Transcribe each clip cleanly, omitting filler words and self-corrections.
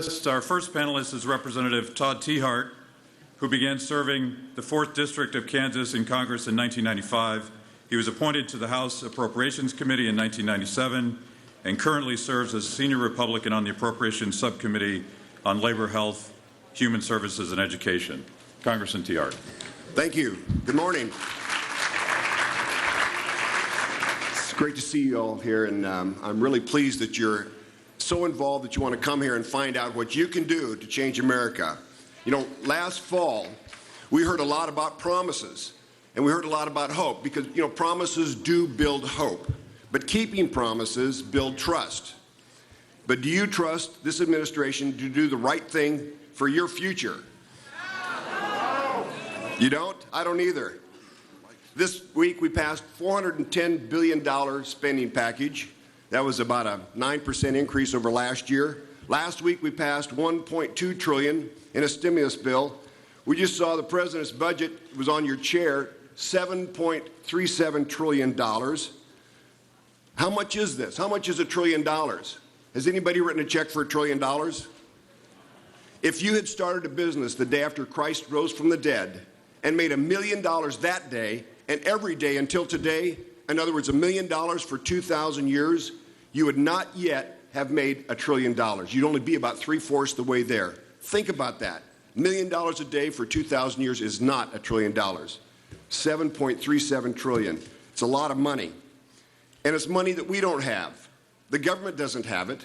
Our first panelist is Representative Tiahrt, who began serving the 4th District of Kansas in Congress in 1995. He was appointed to the House Appropriations Committee in 1997 and currently serves as Senior Republican on the Appropriations Subcommittee on Labor, Health, Human Services, and Education. Congressman Tiahrt. Thank you. Good morning. It's great to see you all here, and I'm really pleased that you're so involved that you want to come here and find out what you can do to change America. You know, last fall, we heard a lot about promises, and we heard a lot about hope, because, you know, promises do build hope, but keeping promises build trust. But do you trust this administration to do the right thing for your future? You don't? I don't either. This week we passed $410 billion spending package. That was about a 9% increase over last year. Last week we passed $1.2 trillion in a stimulus bill. We just saw the president's budget was on your chair, $7.37 trillion. How much is this? How much is $1 trillion? Has anybody written a check for $1 trillion? If you had started a business the day after Christ rose from the dead and made $1 million that day and every day until today, in other words, $1 million for 2,000 years, you would not yet have made $1 trillion. You'd only be about 3/4 the way there. Think about that. $1 million a day for 2,000 years is not $1 trillion. 7.37 trillion. It's a lot of money. And it's money that we don't have. The government doesn't have it.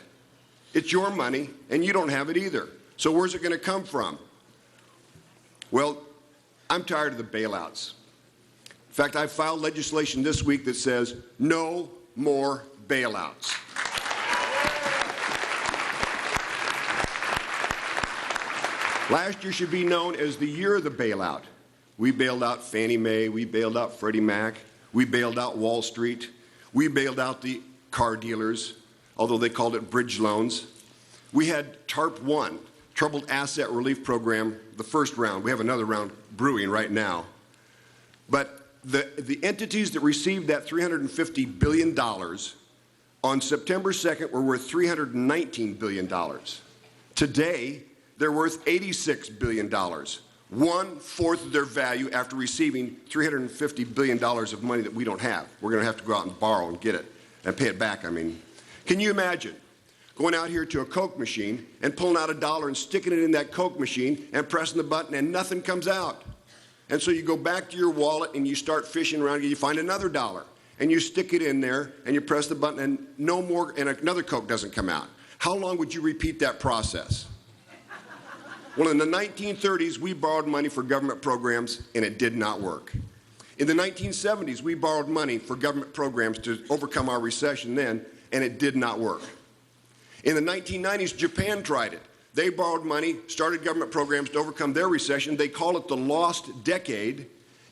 It's your money, and you don't have it either. So where's it going to come from? Well, I'm tired of the bailouts. In fact, I filed legislation this week that says no more bailouts. Last year should be known as the year of the bailout. We bailed out Fannie Mae, we bailed out Freddie Mac, we bailed out Wall Street, we bailed out the car dealers, although they called it bridge loans. We had TARP 1, Troubled Asset Relief Program, the first round. We have another round brewing right now. But the entities that received that $350 billion on September 2nd were worth $319 billion. Today, they're worth $86 billion, 1/4 of their value after receiving $350 billion of money that we don't have. We're going to have to go out and borrow and get it and pay it back, I mean. Can you imagine going out here to a Coke machine and pulling out $1 and sticking it in that Coke machine and pressing the button and nothing comes out? And so you go back to your wallet and you start fishing around and you find another $1 and you stick it in there and you press the button and no more, and another Coke doesn't come out. How long would you repeat that process? Well, in the 1930s, we borrowed money for government programs and it did not work. In the 1970s, we borrowed money for government programs to overcome our recession then, and it did not work. In the 1990s, Japan tried it. They borrowed money, started government programs to overcome their recession. They call it the lost decade,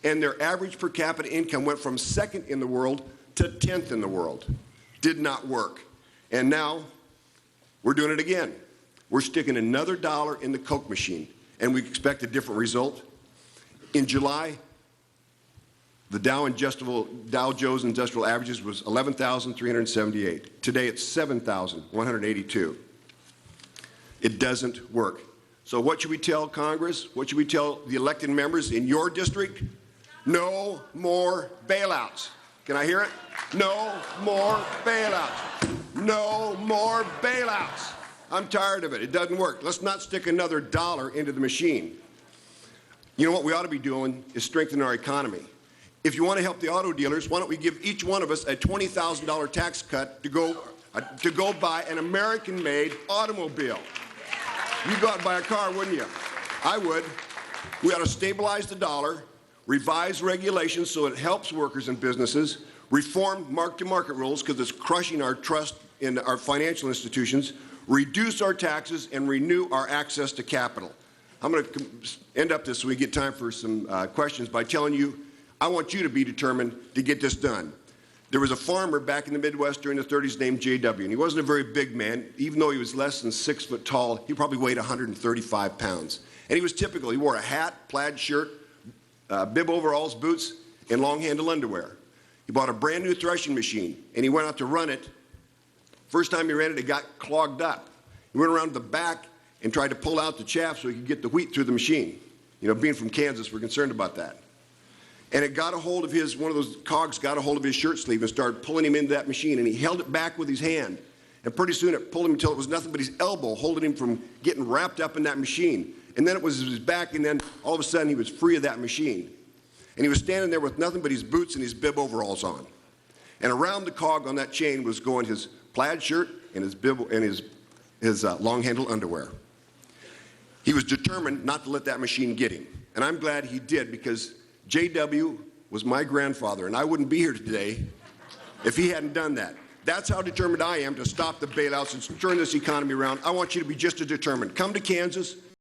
and their average per capita income went from 2nd in the world to 10th in the world. Did not work. And now we're doing it again. We're sticking another $1 in the Coke machine, and we expect a different result. In July, the Dow Jones Industrial Averages was 11,378. Today it's 7,182. It doesn't work. So what should we tell Congress? What should we tell the elected members in your district? No more bailouts. Can I hear it? No more bailouts. No more bailouts. I'm tired of it. It doesn't work. Let's not stick another $1 into the machine. You know what we ought to be doing is strengthening our economy. If you want to help the auto dealers, why don't we give each one of us a $20,000 tax cut to go buy an American-made automobile? You'd go out and buy a car, wouldn't you? I would. We ought to stabilize the dollar, revise regulations so it helps workers and businesses, reform mark-to-market rules because it's crushing our trust in our financial institutions, reduce our taxes, and renew our access to capital. I'm going to end up this so we get time for some questions by telling you I want you to be determined to get this done. There was a farmer back in the Midwest during the 30s named J.W., and he wasn't a very big man. Even though he was less than 6 foot tall, he probably weighed 135 pounds. And he was typical. He wore a hat, plaid shirt, bib overalls, boots, and long-handled underwear. He bought a brand new threshing machine, and he went out to run it. First time he ran it, it got clogged up. He went around to the back, and tried to pull out the chaff so he could get the wheat through the machine. You know, being from Kansas, we're concerned about that. And it got a hold of his, one of those cogs got a hold of his shirt sleeve and started pulling him into that machine, and he held it back with his hand. And pretty soon it pulled him until it was nothing but his elbow holding him from getting wrapped up in that machine. And then it was his back, and then all of a sudden he was free of that machine. And he was standing there with nothing but his boots and his bib overalls on. And around the cog on that chain was going his plaid shirt and his bib and his long-handled underwear. He was determined not to let that machine get him. And I'm glad he did, because J.W. was my grandfather, and I wouldn't be here today if he hadn't done that. That's how determined I am to stop the bailouts and turn this economy around. I want you to be just as determined. Come to Kansas.